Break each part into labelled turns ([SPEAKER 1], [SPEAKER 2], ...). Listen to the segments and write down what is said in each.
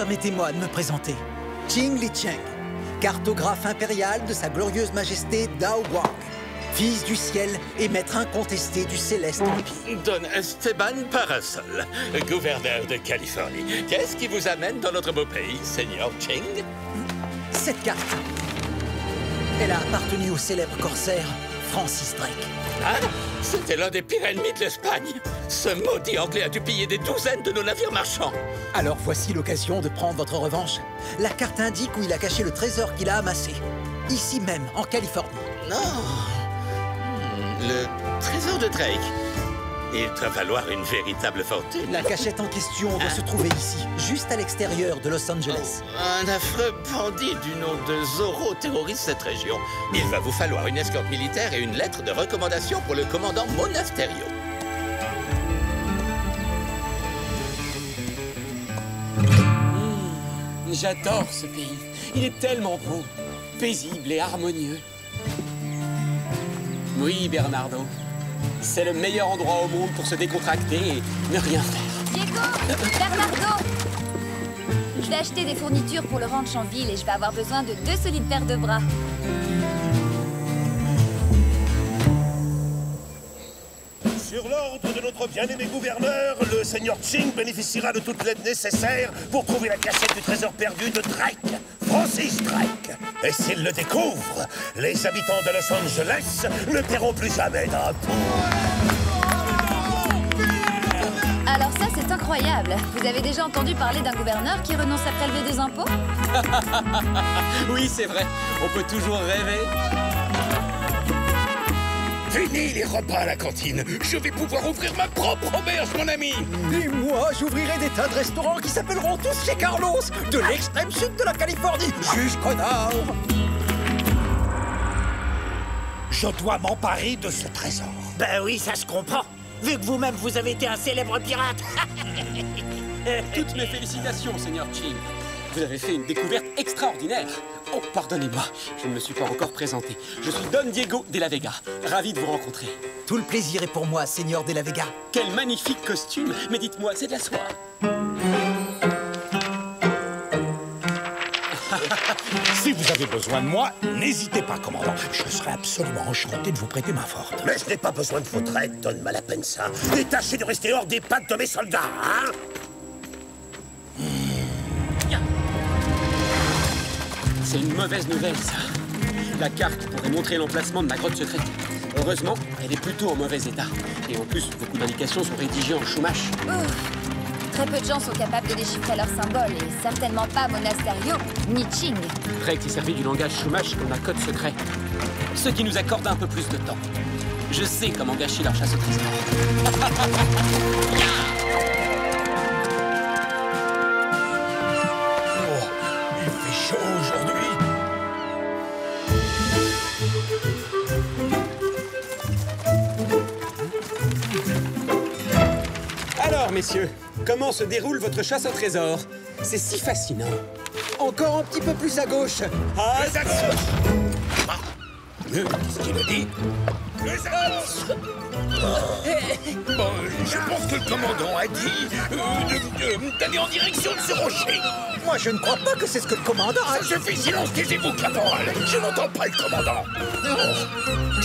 [SPEAKER 1] Permettez-moi de me présenter. Qing Licheng, cartographe impérial de sa glorieuse majesté Dao Guang, fils du ciel et maître incontesté du céleste empire.
[SPEAKER 2] Don Esteban Parasol, gouverneur de Californie. Qu'est-ce qui vous amène dans notre beau pays, Seigneur Qing?
[SPEAKER 1] Cette carte, elle a appartenu au célèbre corsaire Francis Drake.
[SPEAKER 2] Ah, c'était l'un des pires ennemis de l'Espagne. Ce maudit anglais a dû piller des douzaines de nos navires marchands.
[SPEAKER 1] Alors voici l'occasion de prendre votre revanche. La carte indique où il a caché le trésor qu'il a amassé. Ici même, en Californie.
[SPEAKER 2] Non. Le trésor de Drake. Il doit valoir une véritable fortune.
[SPEAKER 1] La cachette en question doit se trouver ici, juste à l'extérieur de Los Angeles.
[SPEAKER 2] Un affreux bandit du nom de Zorro terrorise cette région. Il va vous falloir une escorte militaire et une lettre de recommandation pour le commandant Monasterio.
[SPEAKER 3] J'adore ce pays. Il est tellement beau, paisible et harmonieux. Oui, Bernardo. C'est le meilleur endroit au monde pour se décontracter et ne rien faire.
[SPEAKER 4] Diego! Bernardo! Je vais acheter des fournitures pour le ranch en ville et je vais avoir besoin de 2 solides paires de bras.
[SPEAKER 5] Sur l'ordre de notre bien-aimé gouverneur, le seigneur Qing bénéficiera de toute l'aide nécessaire pour trouver la cachette du trésor perdu de Drake, Francis Drake. Et s'il le découvre, les habitants de Los Angeles ne paieront plus jamais d'impôts.
[SPEAKER 4] Alors ça, c'est incroyable. Vous avez déjà entendu parler d'un gouverneur qui renonce à prélever des impôts?
[SPEAKER 3] Oui, c'est vrai. On peut toujours rêver.
[SPEAKER 6] Fini les repas à la cantine. Je vais pouvoir ouvrir ma propre auberge, mon ami.
[SPEAKER 1] Et moi, j'ouvrirai des tas de restaurants qui s'appelleront tous chez Carlos, de l'extrême sud de la Californie jusqu'au nord.
[SPEAKER 5] Je dois m'emparer de ce trésor.
[SPEAKER 7] Ben oui, ça se comprend. Vu que vous-même, vous avez été un célèbre pirate.
[SPEAKER 3] Toutes mes félicitations, Seigneur Qing. Vous avez fait une découverte extraordinaire. Oh, pardonnez-moi, je ne me suis pas encore présenté. Je suis Don Diego de la Vega. Ravi de vous rencontrer.
[SPEAKER 1] Tout le plaisir est pour moi, Seigneur de la Vega.
[SPEAKER 3] Quel magnifique costume. Mais dites-moi, c'est de la soie.
[SPEAKER 5] Si vous avez besoin de moi, n'hésitez pas, commandant. Je serai absolument enchanté de vous prêter main forte. Mais je n'ai pas besoin de votre aide, Don Malapensa. Et tâchez de rester hors des pattes de mes soldats, hein?
[SPEAKER 3] C'est une mauvaise nouvelle, ça. La carte pourrait montrer l'emplacement de ma grotte secrète. Heureusement, elle est plutôt en mauvais état. Et en plus, beaucoup d'indications sont rédigées en chumash.
[SPEAKER 4] Très peu de gens sont capables de déchiffrer leurs symboles, et certainement pas Monasterio, ni Qing.
[SPEAKER 3] Drake s'est servi du langage chumash comme un code secret. Ce qui nous accorde un peu plus de temps. Je sais comment gâcher leur chasse au trésor.
[SPEAKER 6] Il fait chaud aujourd'hui.
[SPEAKER 3] Alors, messieurs, comment se déroule votre chasse au trésor? C'est si fascinant.
[SPEAKER 1] Encore un petit peu plus à gauche.
[SPEAKER 6] Les axes. Qu'est-ce qu'il a dit? Les axes. Bon, je pense que le commandant a dit d'aller en direction de ce rocher.
[SPEAKER 1] Moi, je ne crois pas que c'est ce que le commandant a dit.
[SPEAKER 6] Ça suffit, silence, taisez-vous, caporal. Je n'entends pas le commandant.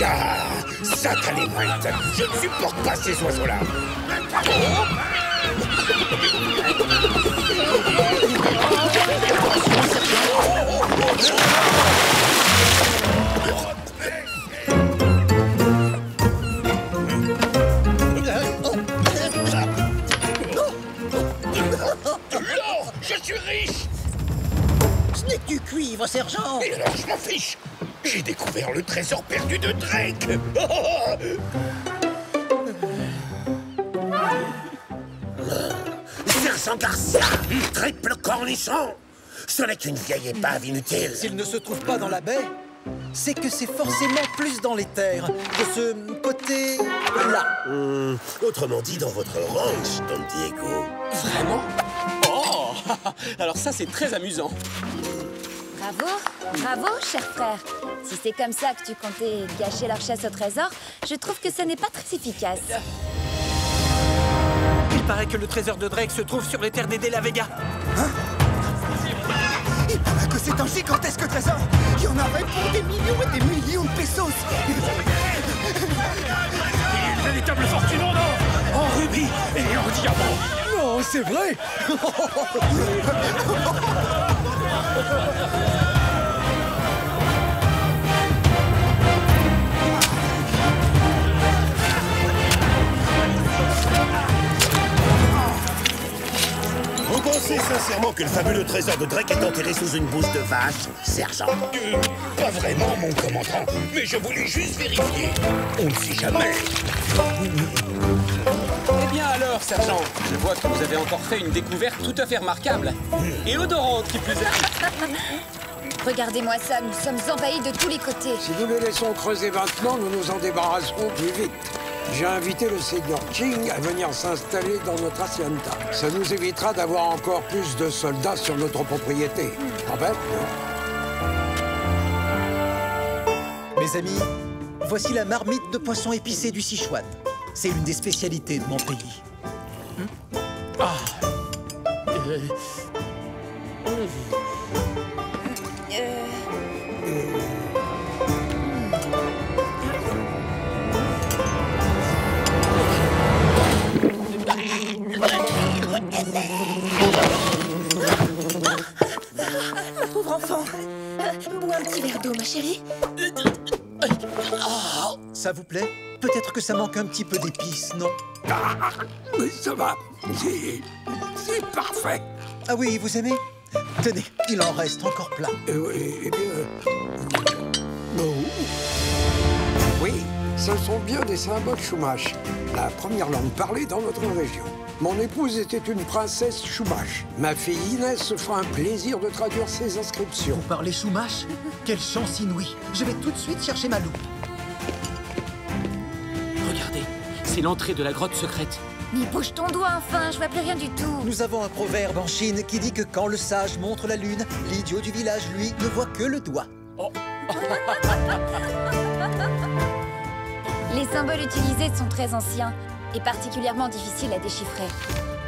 [SPEAKER 6] Ah, satanémite, je ne supporte pas ces oiseaux-là. L'or, je suis riche.
[SPEAKER 1] Ce n'est que du cuivre, sergent.
[SPEAKER 6] Et alors, je m'en fiche. J'ai découvert le trésor perdu de Drake.
[SPEAKER 5] Sergent Garcia, triple cornichon. Ce n'est qu'une vieille épave inutile.
[SPEAKER 1] S'il ne se trouve pas dans la baie, c'est que c'est forcément plus dans les terres, de ce côté-là.
[SPEAKER 5] Autrement dit, dans votre ranch, Don Diego.
[SPEAKER 3] Vraiment? Oh! Alors ça, c'est très amusant.
[SPEAKER 4] Bravo, bravo, cher frère. Si c'est comme ça que tu comptais gâcher leur chasse au trésor, je trouve que ce n'est pas très efficace.
[SPEAKER 7] Il paraît que le trésor de Drake se trouve sur les terres des De la Vega.
[SPEAKER 1] Hein? c'est un gigantesque trésor. Il y en avait pour des millions et des millions de pesos.
[SPEAKER 6] Il y a une véritable fortune en or, en rubis et en diamant.
[SPEAKER 1] Non, c'est vrai.
[SPEAKER 5] Vous pensez sincèrement que le fabuleux trésor de Drake est enterré sous une bouse de vache, sergent?
[SPEAKER 6] Pas vraiment, mon commandant, mais je voulais juste vérifier. On ne sait jamais.
[SPEAKER 3] Eh bien alors, sergent, je vois que vous avez encore fait une découverte tout à fait remarquable. Et odorante, qui plus est.
[SPEAKER 4] Regardez-moi ça, nous sommes envahis de tous les côtés.
[SPEAKER 8] Si nous les laissons creuser maintenant, nous nous en débarrasserons plus vite. J'ai invité le seigneur Qing à venir s'installer dans notre hacienda. Ça nous évitera d'avoir encore plus de soldats sur notre propriété. En fait,
[SPEAKER 1] Mes amis, voici la marmite de poisson épicé du Sichuan. C'est une des spécialités de mon pays.
[SPEAKER 9] Pauvre enfant. Bois un petit verre d'eau, ma chérie.
[SPEAKER 1] Ça vous plaît? Peut-être que ça manque un petit peu d'épices, non?
[SPEAKER 8] mais ça va. C'est parfait.
[SPEAKER 1] Ah oui, vous aimez? Tenez, il en reste encore plein.
[SPEAKER 8] Eh bien... non. Oui, ce sont bien des symboles Chumash, la première langue parlée dans notre région. Mon épouse était une princesse Chumash. Ma fille Inès se fera un plaisir de traduire ces inscriptions.
[SPEAKER 1] Vous parlez Chumash? Quelle chance inouïe. Je vais tout de suite chercher ma loupe.
[SPEAKER 3] Regardez, c'est l'entrée de la grotte secrète.
[SPEAKER 4] Mais bouge ton doigt enfin, je vois plus rien du tout.
[SPEAKER 1] Nous avons un proverbe en Chine qui dit que quand le sage montre la lune, l'idiot du village, lui, ne voit que le doigt.
[SPEAKER 4] Les symboles utilisés sont très anciens et particulièrement difficiles à déchiffrer.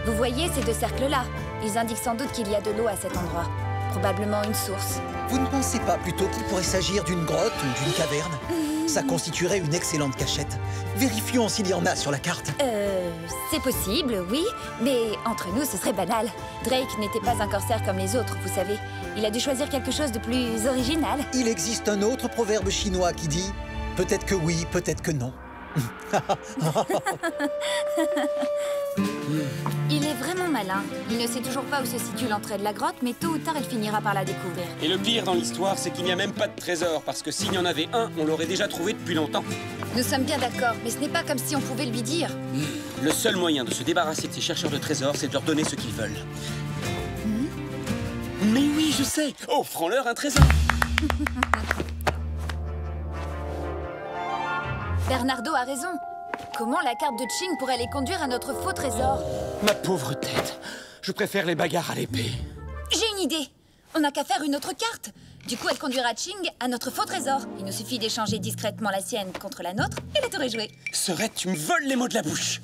[SPEAKER 4] Vous voyez ces deux cercles-là? Ils indiquent sans doute qu'il y a de l'eau à cet endroit. Probablement une source.
[SPEAKER 1] Vous ne pensez pas plutôt qu'il pourrait s'agir d'une grotte ou d'une caverne? Ça constituerait une excellente cachette. Vérifions s'il y en a sur la carte.
[SPEAKER 4] C'est possible, oui, mais entre nous, ce serait banal. Drake n'était pas un corsaire comme les autres, vous savez. Il a dû choisir quelque chose de plus original.
[SPEAKER 1] Il existe un autre proverbe chinois qui dit « Peut-être que oui, peut-être que non ».
[SPEAKER 4] Il est vraiment malin. Il ne sait toujours pas où se situe l'entrée de la grotte, mais tôt ou tard, il finira par la découvrir.
[SPEAKER 3] Et le pire dans l'histoire, c'est qu'il n'y a même pas de trésor, parce que s'il y en avait un, on l'aurait déjà trouvé depuis longtemps.
[SPEAKER 4] Nous sommes bien d'accord, mais ce n'est pas comme si on pouvait lui dire.
[SPEAKER 3] Le seul moyen de se débarrasser de ces chercheurs de trésors, c'est de leur donner ce qu'ils veulent. Mais oui, je sais. Offrons-leur un trésor.
[SPEAKER 4] Bernardo a raison. Comment la carte de Qing pourrait les conduire à notre faux trésor?
[SPEAKER 3] Ma pauvre tête. Je préfère les bagarres à l'épée.
[SPEAKER 4] J'ai une idée. On n'a qu'à faire une autre carte. Du coup, elle conduira Qing à notre faux trésor. Il nous suffit d'échanger discrètement la sienne contre la nôtre et la tour est jouée.
[SPEAKER 3] Serette, tu me voles les mots de la bouche.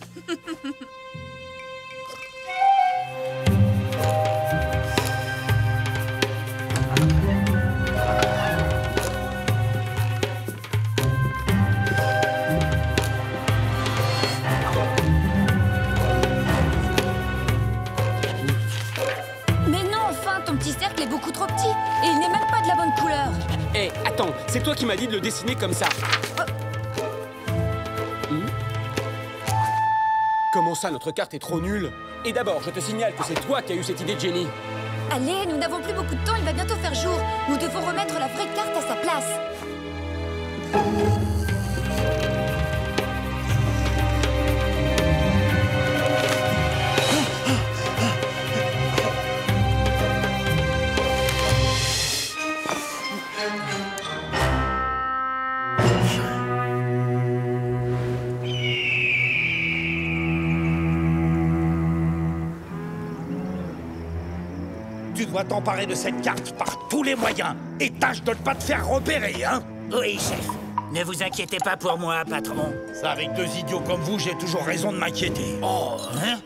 [SPEAKER 4] Cercle est beaucoup trop petit et il n'est même pas de la bonne couleur.
[SPEAKER 3] Hé, attends, c'est toi qui m'as dit de le dessiner comme ça. Comment ça, notre carte est trop nulle? Et d'abord, je te signale que c'est toi qui as eu cette idée de génie.
[SPEAKER 4] Allez, nous n'avons plus beaucoup de temps, il va bientôt faire jour. Nous devons remettre la vraie carte à sa place.
[SPEAKER 6] Tu dois t'emparer de cette carte par tous les moyens. Et tâche de ne pas te faire repérer, hein?
[SPEAKER 7] Oui, chef. Ne vous inquiétez pas pour moi, patron.
[SPEAKER 6] Ça, avec deux idiots comme vous, j'ai toujours raison de m'inquiéter.
[SPEAKER 7] Oh, hein?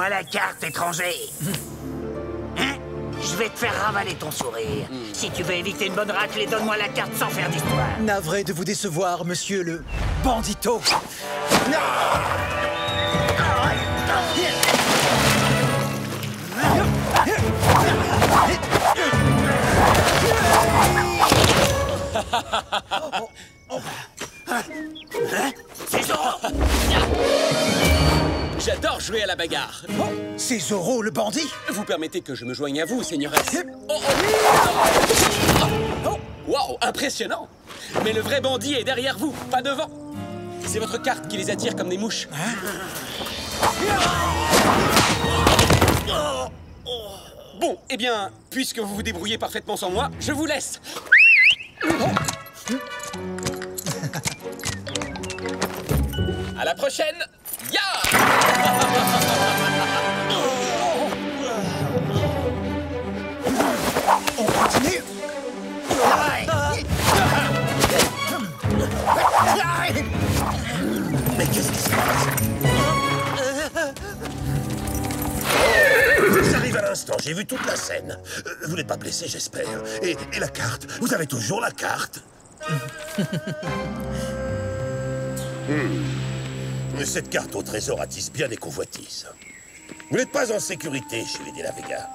[SPEAKER 7] Donne-moi la carte, étranger. Hein? Je vais te faire ravaler ton sourire. Si tu veux éviter une bonne raclée, donne-moi la carte sans faire d'histoire.
[SPEAKER 1] Navré de vous décevoir, monsieur le bandito.
[SPEAKER 7] C'est Zoro!
[SPEAKER 3] J'adore jouer à la bagarre.
[SPEAKER 1] Oh, c'est Zoro, le bandit.
[SPEAKER 3] Vous permettez que je me joigne à vous, seigneuresse. Wow, impressionnant. Mais le vrai bandit est derrière vous, pas devant. C'est votre carte qui les attire comme des mouches. Bon, eh bien, puisque vous vous débrouillez parfaitement sans moi, je vous laisse. À la prochaine. Ya!
[SPEAKER 1] On continue.
[SPEAKER 5] Mais qu'est-ce qui se passe? J'arrive à l'instant, j'ai vu toute la scène. Vous n'êtes pas blessé, j'espère. Et la carte? Vous avez toujours la carte? Cette carte au trésor attise bien les convoitises. Vous n'êtes pas en sécurité chez les de la Vega.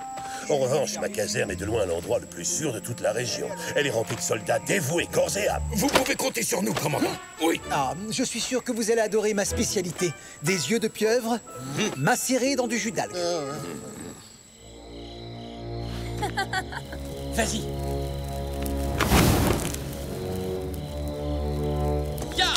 [SPEAKER 5] En revanche, ma caserne est de loin l'endroit le plus sûr de toute la région. Elle est remplie de soldats dévoués, corps et âme.
[SPEAKER 6] Vous pouvez compter sur nous, commandant. Oui.
[SPEAKER 1] Ah, je suis sûr que vous allez adorer ma spécialité. Des yeux de pieuvre, macérés dans du jus d'algue.
[SPEAKER 3] Vas-y. Ya!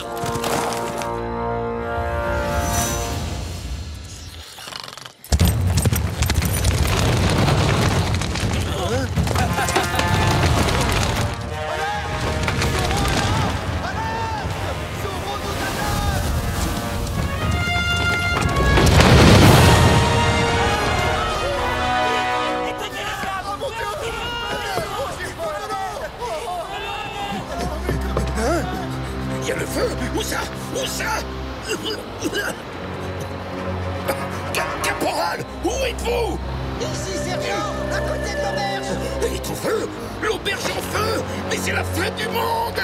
[SPEAKER 6] Il y a le feu. Où ça? Où ça? Caporal, où êtes-vous?
[SPEAKER 1] Ici, sergent, à côté de l'auberge.
[SPEAKER 6] Elle est au feu. L'auberge en feu. Mais c'est la fin du monde.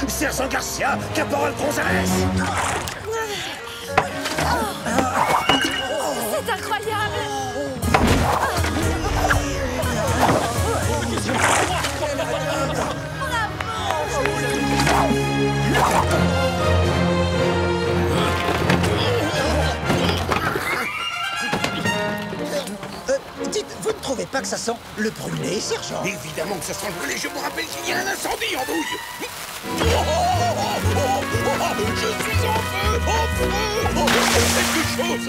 [SPEAKER 5] Sergent Garcia, Caporal Gonzalez.
[SPEAKER 4] C'est incroyable!
[SPEAKER 1] Dites, vous ne trouvez pas que ça sent le brûlé, sergent?
[SPEAKER 6] Évidemment que ça sent le brûlé. Je me rappelle qu'il y a un incendie en douille. Je suis en feu. Quelque chose.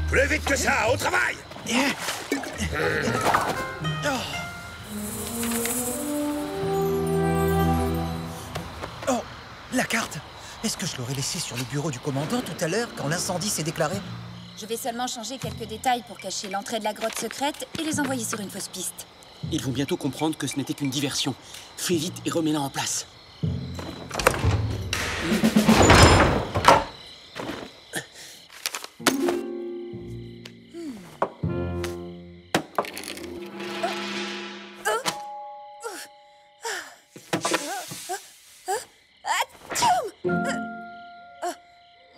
[SPEAKER 5] Plus vite que ça, au travail.
[SPEAKER 1] Oh, la carte. Est-ce que je l'aurais laissée sur le bureau du commandant tout à l'heure quand l'incendie s'est déclaré?
[SPEAKER 4] Je vais seulement changer quelques détails pour cacher l'entrée de la grotte secrète et les envoyer sur une fausse piste.
[SPEAKER 3] Ils vont bientôt comprendre que ce n'était qu'une diversion. Fais vite et remets-la en place.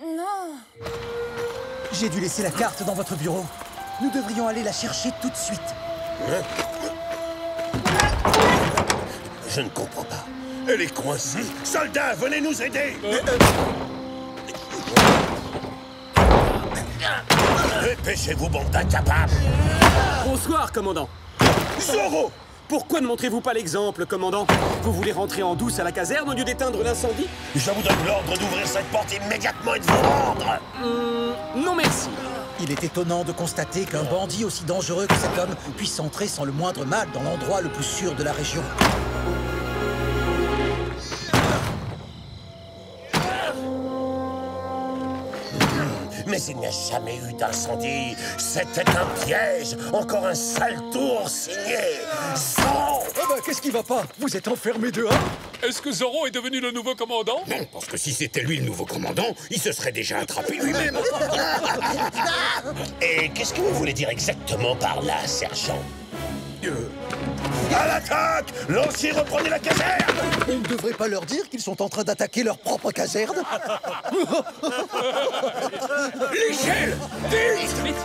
[SPEAKER 4] Non.
[SPEAKER 1] J'ai dû laisser la carte dans votre bureau. Nous devrions aller la chercher tout de suite.
[SPEAKER 5] Je ne comprends pas. Elle est coincée. Soldats, venez nous aider. Dépêchez-vous, bande d'incapables.
[SPEAKER 3] Bonsoir, commandant.
[SPEAKER 5] Zoro!
[SPEAKER 3] Pourquoi ne montrez-vous pas l'exemple, commandant? Vous voulez rentrer en douce à la caserne au lieu d'éteindre l'incendie?
[SPEAKER 5] Je vous donne l'ordre d'ouvrir cette porte immédiatement et de vous rendre.
[SPEAKER 3] Non merci.
[SPEAKER 1] Il est étonnant de constater qu'un bandit aussi dangereux que cet homme puisse entrer sans le moindre mal dans l'endroit le plus sûr de la région.
[SPEAKER 5] Mais il n'y a jamais eu d'incendie. C'était un piège. Encore un sale tour signé. Sans...
[SPEAKER 1] Ah bah, qu'est-ce qui va pas? Vous êtes enfermé dehors?
[SPEAKER 6] Est-ce que Zorro est devenu le nouveau commandant?
[SPEAKER 10] Non, parce que si c'était lui le nouveau commandant, il se serait déjà attrapé lui-même.
[SPEAKER 5] Et qu'est-ce que vous voulez dire exactement par là, sergent? À l'attaque! Lancier, reprenez la caserne!
[SPEAKER 1] On ne devrait pas leur dire qu'ils sont en train d'attaquer leur propre caserne?
[SPEAKER 10] L'échelle! Vite!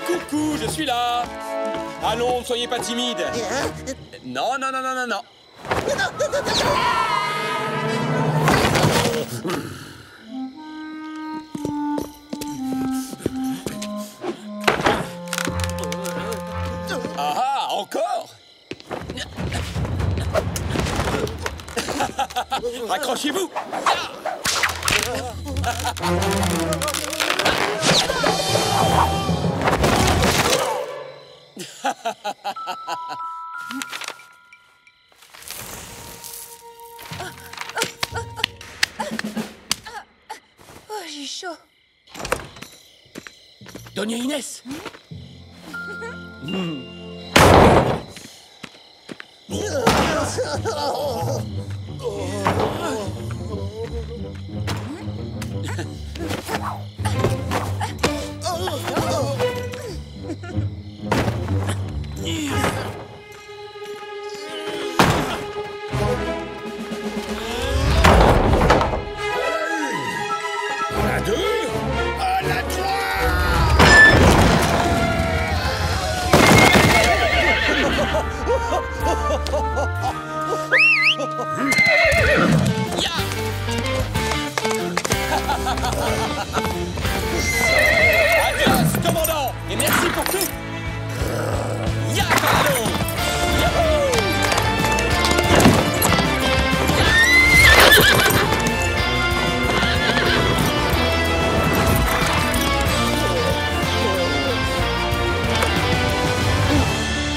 [SPEAKER 3] Coucou, je suis là. Allons, ne soyez pas timide. Non, non, non, non, non, non. Ah, encore? Accrochez-vous!
[SPEAKER 9] Oh, j'ai chaud.
[SPEAKER 3] Doña Inès!
[SPEAKER 10] À la 2, à la 3.
[SPEAKER 3] Adios, commandant! Et merci pour tout! Ya, pardon! Yahoo!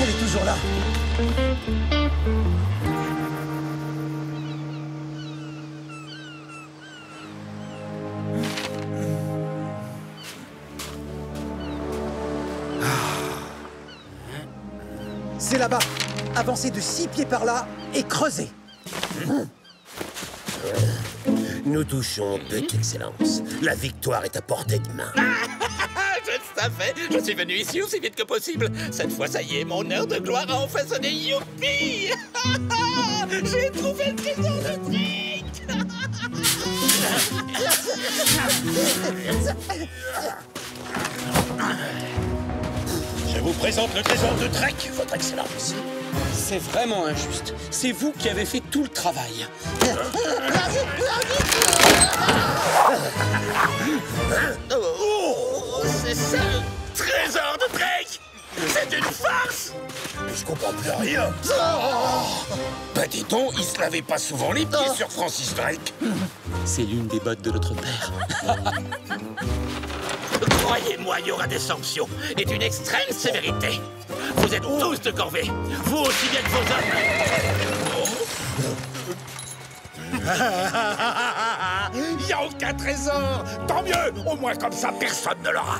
[SPEAKER 1] Elle est toujours là. C'est là-bas. Avancez de 6 pieds par là et creusez.
[SPEAKER 5] Nous touchons peu, Excellence. La victoire est à portée de main.
[SPEAKER 2] Je le savais. Je suis venu ici aussi vite que possible. Cette fois, ça y est, mon heure de gloire a enfin sonné. Youpi! J'ai trouvé le trésor de Trick!
[SPEAKER 5] Je vous présente le trésor de Trek, Votre Excellence.
[SPEAKER 3] C'est vraiment injuste. C'est vous qui avez fait tout le travail.
[SPEAKER 2] Oh, c'est ça le trésor de Trek! C'est une farce!
[SPEAKER 5] Mais je comprends plus rien.
[SPEAKER 10] Bah dis donc, il se lavait pas souvent les pieds sur Francis Drake.
[SPEAKER 3] C'est l'une des bottes de notre père.
[SPEAKER 2] Croyez-moi, il y aura des sanctions et d'une extrême sévérité. Vous êtes tous de corvée, vous aussi bien que vos hommes.
[SPEAKER 6] Il n'y a aucun trésor. Tant mieux. Au moins comme ça, personne ne l'aura.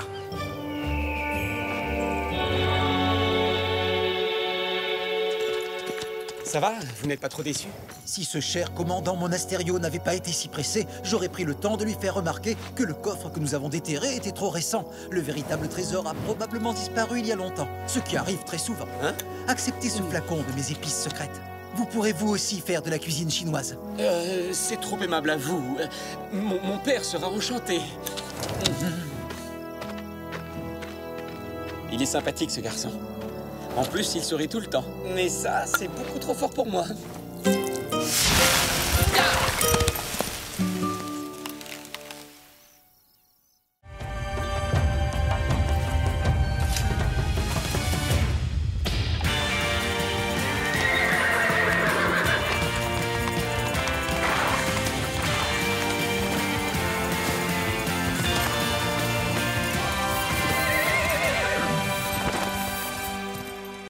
[SPEAKER 3] Ça va? Vous n'êtes pas trop déçu?
[SPEAKER 1] Si ce cher commandant Monasterio n'avait pas été si pressé, j'aurais pris le temps de lui faire remarquer que le coffre que nous avons déterré était trop récent. Le véritable trésor a probablement disparu il y a longtemps, ce qui arrive très souvent.
[SPEAKER 3] Hein?
[SPEAKER 1] Acceptez ce flacon de mes épices secrètes. Vous pourrez vous aussi faire de la cuisine chinoise.
[SPEAKER 3] C'est trop aimable à vous. Mon père sera enchanté. Il est sympathique, ce garçon. En plus, il sourit tout le temps. Mais ça, c'est beaucoup trop fort pour moi.